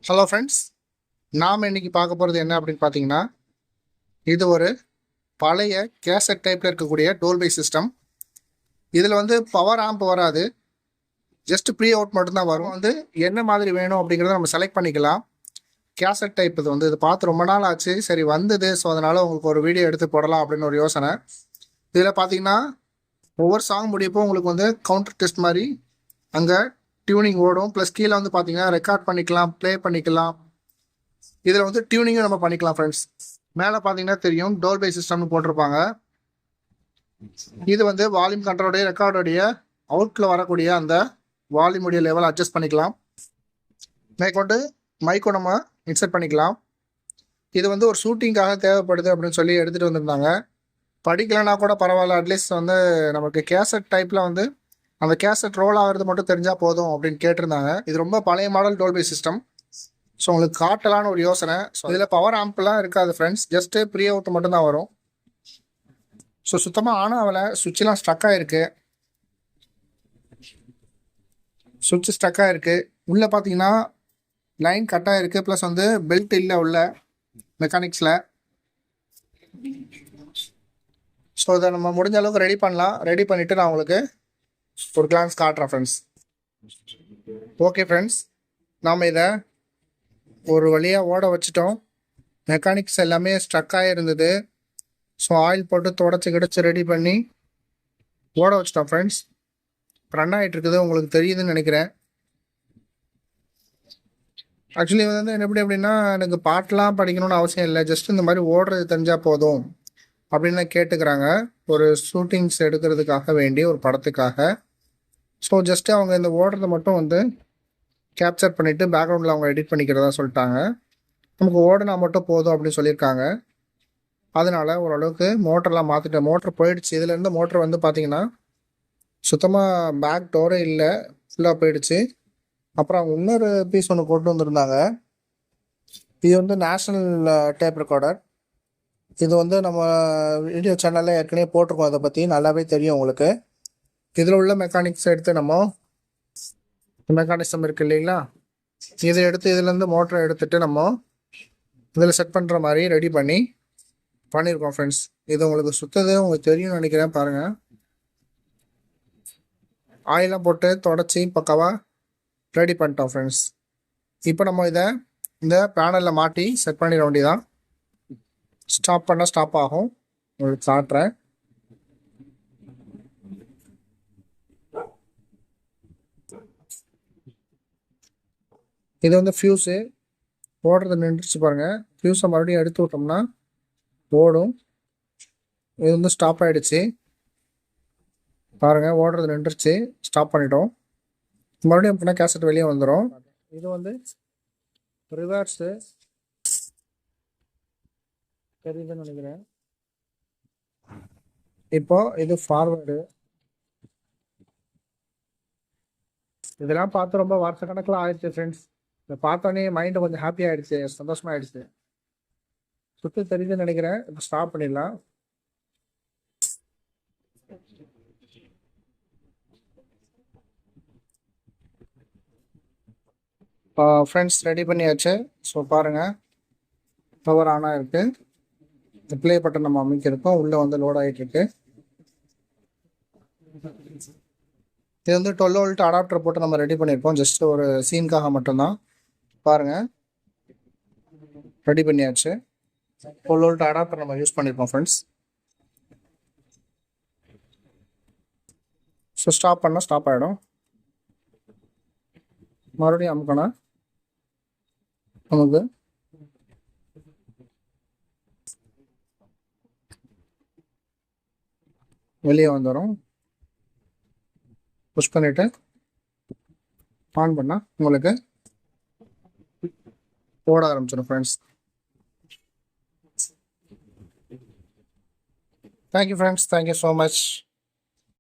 Hello friends, நாம் இன்னைக்கு பார்க்க போகிறது என்ன அப்படின்னு பார்த்தீங்கன்னா, இது ஒரு பழைய கேசட் டைப்பில் இருக்கக்கூடிய டோல்பை சிஸ்டம். இதில் வந்து பவர் ஆம்ப் வராது, ஜஸ்ட் ப்ரீ அவுட் மட்டும்தான் வரும். வந்து என்ன மாதிரி வேணும் அப்படிங்கிறத நம்ம செலக்ட் பண்ணிக்கலாம். கேசட் டைப் இது வந்து இது பார்த்து ரொம்ப நாள் ஆச்சு, சரி வந்தது. ஸோ அதனால் உங்களுக்கு ஒரு வீடியோ எடுத்து போடலாம் அப்படின்னு ஒரு யோசனை. இதில் பார்த்தீங்கன்னா ஒவ்வொரு சாங் முடியப்போ உங்களுக்கு வந்து கவுண்டர் டெஸ்ட் மாதிரி அங்கே டியூனிங் ஓடும். ப்ளஸ் கீழே வந்து பார்த்தீங்கன்னா ரெக்கார்ட் பண்ணிக்கலாம், ப்ளே பண்ணிக்கலாம். இதில் வந்து டியூனிங்கும் நம்ம பண்ணிக்கலாம் ஃப்ரெண்ட்ஸ். மேலே பார்த்தீங்கன்னா தெரியும், டோல்பை சிஸ்டம்னு போட்டிருப்பாங்க. இது வந்து வால்யூம் கண்ட்ரோலுடைய ரெக்கார்டோடைய அவுட்டில் வரக்கூடிய அந்த வால்யூமுடைய லெவல் அட்ஜஸ்ட் பண்ணிக்கலாம். மேற்கொண்டு மைக்கோ நம்ம இன்சர்ட் பண்ணிக்கலாம். இது வந்து ஒரு ஷூட்டிங்காக தேவைப்படுது அப்படின்னு சொல்லி எடுத்துகிட்டு வந்திருந்தாங்க. படிக்கலைன்னா கூட பரவாயில்ல, அட்லீஸ்ட் வந்து நமக்கு கேசட் டைப்பில் வந்து அந்த கேசட் ரோல் ஆகிறது மட்டும் தெரிஞ்சால் போதும் அப்படின்னு கேட்டிருந்தாங்க. இது ரொம்ப பழைய மாடல் டோல்பை சிஸ்டம். ஸோ உங்களுக்கு காட்டலான்னு ஒரு யோசனை. ஸோ இதில் பவர் ஆம்ப்லாம் இருக்காது ஃப்ரெண்ட்ஸ், ஜஸ்ட்டு ப்ரீ அவுட் மட்டும்தான் வரும். ஸோ சுத்தமாக ஆன் ஆகலை, சுவிட்செலாம் ஸ்டக் ஆகிருக்கு. சுவிட்ச் ஸ்டக் ஆகிருக்கு. உள்ளே பார்த்தீங்கன்னா லைன் கட் ஆகிருக்கு. ப்ளஸ் வந்து பெல்ட் இல்லை உள்ள மெக்கானிக்ஸில். ஸோ இதை நம்ம முடிஞ்ச அளவுக்கு ரெடி பண்ணலாம். ரெடி பண்ணிவிட்டு நான் உங்களுக்கு ஒரு கிளான்ஸ் காட்டுறேன் ஃப்ரெண்ட்ஸ். ஓகே ஃப்ரெண்ட்ஸ், நாம் இதை ஒரு வழியாக ஓட வச்சுட்டோம். மெக்கானிக்ஸ் எல்லாமே ஸ்ட்ரக் ஆகிருந்தது. ஸோ ஆயில் போட்டு தொடச்சி கிடச்சி ரெடி பண்ணி ஓட வச்சிட்டோம் ஃப்ரெண்ட்ஸ். ரன் ஆகிட்டு இருக்குது, உங்களுக்கு தெரியுதுன்னு நினைக்கிறேன். ஆக்சுவலி வந்து எப்படி அப்படின்னா, எனக்கு பாட்டெலாம் படிக்கணும்னு அவசியம் இல்லை, ஜஸ்ட் இந்த மாதிரி ஓடுறது தெரிஞ்சால் போதும் அப்படின்னு கேட்டுக்கிறாங்க. ஒரு ஷூட்டிங்ஸ் எடுக்கிறதுக்காக வேண்டி, ஒரு படத்துக்காக. ஸோ ஜஸ்ட்டு அவங்க இந்த ஓடுறதை மட்டும் வந்து கேப்சர் பண்ணிவிட்டு பேக்ரவுண்டில் அவங்க எடிட் பண்ணிக்கிறதா சொல்லிட்டாங்க. நமக்கு ஓடினா மட்டும் போதும் அப்படின்னு சொல்லியிருக்காங்க. அதனால் ஓரளவுக்கு மோட்டர்லாம் மாற்றிட்டேன். மோட்ரு போயிடுச்சு. இதுலேருந்து மோட்ரு வந்து பார்த்திங்கன்னா சுத்தமாக பேக் டோரே இல்லை, ஃபுல்லாக போயிடுச்சு. அப்புறம் அவங்க இன்னொரு பீஸ் ஒன்று கொண்டு வந்திருந்தாங்க. இது வந்து நேஷ்னல் டேப் ரெக்கார்டர். இது வந்து நம்ம வீடியோ சேனலில் ஏற்கனவே போட்டிருக்கோம், அதை பற்றி நல்லாவே தெரியும் உங்களுக்கு. இதில் உள்ள மெக்கானிக்ஸ் எடுத்து நம்ம மெக்கானிசம் இருக்குது இல்லைங்களா, இதை எடுத்து இதுலேருந்து மோட்டரை எடுத்துகிட்டு நம்ம இதில் செட் பண்ணுற மாதிரி ரெடி பண்ணியிருக்கோம் ஃப்ரெண்ட்ஸ். இது உங்களுக்கு சுத்தது உங்களுக்கு தெரியும்னு நினைக்கிறேன். பாருங்கள், ஆயிலாம் போட்டு தொடச்சி பக்காவாக ரெடி பண்ணிட்டோம் ஃப்ரெண்ட்ஸ். இப்போ நம்ம இதை இந்த பேனலில் மாட்டி செட் பண்ணிட வேண்டியதான். ஸ்டாப் பண்ணால் ஸ்டாப் ஆகும், உங்களுக்கு காட்டுறேன். இது வந்து ஃபியூஸு ஓடுறது நின்றுச்சு பாருங்கள். ஃபியூஸை மறுபடியும் எடுத்து விட்டோம்னா ஓடும். இது வந்து ஸ்டாப் ஆகிடுச்சு பாருங்கள், ஓடுறது நின்றுச்சு, ஸ்டாப் பண்ணிட்டோம். மறுபடியும் அப்படின்னா கேசட் வெளியே வந்துடும். இது வந்து ரிவர்ஸு தெரியுதுன்னு நினைக்கிறேன். இப்போ இது ஃபார்வேர்டு. இதெல்லாம் பார்த்து ரொம்ப வருஷ கணக்கில் ஆயிடுச்சு ஃப்ரெண்ட்ஸ். இதை பார்த்தோன்னே மைண்டு கொஞ்சம் ஹாப்பி ஆகிடுச்சு, சந்தோஷமாக ஆகிடுச்சு. சுற்றி தெரியுதுன்னு நினைக்கிறேன். இப்போ ஸ்டாப் பண்ணிடலாம். ஃப்ரெண்ட்ஸ் ரெடி பண்ணியாச்சு. ஸோ பாருங்கள், பவர் ஆனாக இருக்குது. இந்த ப்ளே பட்டன் நம்ம அமைக்கிருக்கோம், உள்ளே வந்து லோட் ஆகிட்டுருக்கு. இது வந்து 12 வோல்ட் அடாப்டர் போட்டு நம்ம ரெடி பண்ணியிருக்கோம், ஜஸ்ட் ஒரு சீனுக்காக மட்டும்தான். பாருங்கள், ரெடி பண்ணியாச்சு. 12 வோல்ட் அடாப்டர் நம்ம யூஸ் பண்ணியிருக்கோம் ஃப்ரெண்ட்ஸ். ஸோ ஸ்டாப் பண்ணால் ஸ்டாப் ஆகிடும். மறுபடியும் அமுக்கணும், நமக்கு வெளியே வந்துடும். புஷ் பண்ணிவிட்டு ஆன் பண்ணால் உங்களுக்கு ஓட ஆரம்பிச்சிடும் friends. Thank you friends, thank you so much.